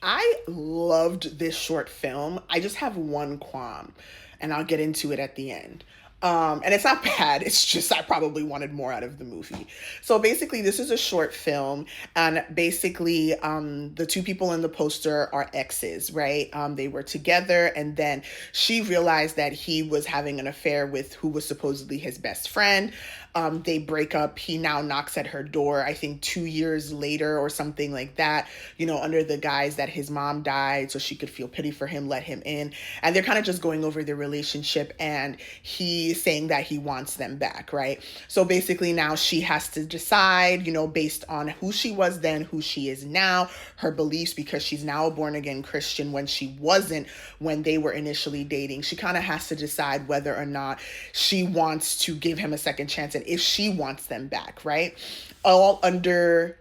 I loved this short film. I just have one qualm, and I'll get into it at the end. And it's not bad. It's just I probably wanted more out of the movie. So basically, this is a short film, and basically, the two people in the poster are exes, right? They were together, and then she realized that he was having an affair with who was supposedly his best friend. They break up. He now knocks at her door, I think 2 years later or something like that, under the guise that his mom died so she could feel pity for him, let him in. And they're kind of just going over their relationship, and he's saying that he wants them back, right? So basically, now she has to decide, based on who she was then, who she is now, her beliefs, because she's now a born again Christian when she wasn't when they were initially dating. She kind of has to decide whether or not she wants to give him a second chance and if she wants them back, right? All under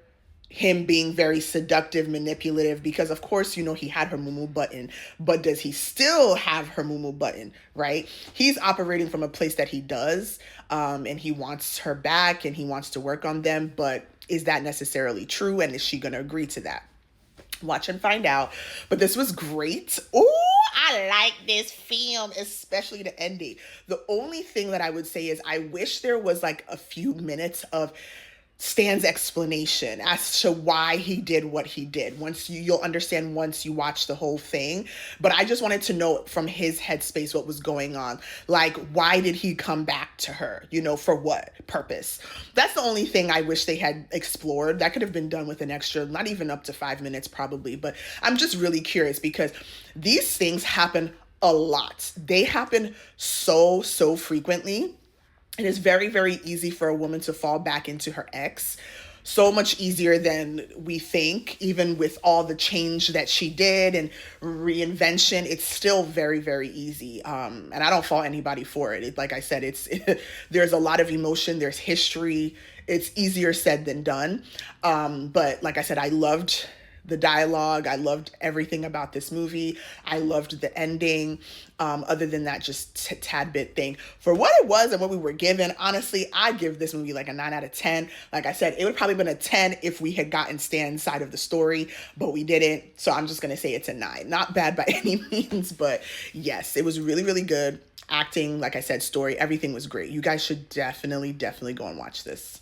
him being very seductive, manipulative, because of course, he had her mumu button, but does he still have her mumu button, right? He's operating from a place that he does, and he wants her back and he wants to work on them, but is that necessarily true? And is she going to agree to that? Watch and find out. But this was great. Ooh, I like this film, especially the ending. The only thing that I would say is I wish there was like a few minutes of Stan's explanation as to why he did what he did. You'll understand once you watch the whole thing. But I just wanted to know from his headspace what was going on. Like, why did he come back to her? For what purpose? That's the only thing I wish they had explored. That could have been done with an extra, not even up to 5 minutes probably. But I'm just really curious because these things happen a lot. They happen so frequently. It is very, very easy for a woman to fall back into her ex. So much easier than we think, even with all the change that she did and reinvention. It's still very, very easy. And I don't fault anybody for it. Like I said, there's a lot of emotion, there's history. It's easier said than done. But like I said, I loved the dialogue. I loved everything about this movie. I loved the ending. Other than that, just tad bit thing. For what it was and what we were given, honestly, I give this movie like a 9 out of 10. Like I said, it would probably been a 10 if we had gotten Stan's side of the story, but we didn't. So I'm just going to say it's a 9. Not bad by any means, but yes, it was really, really good. Acting, like I said, story, everything was great. You guys should definitely go and watch this.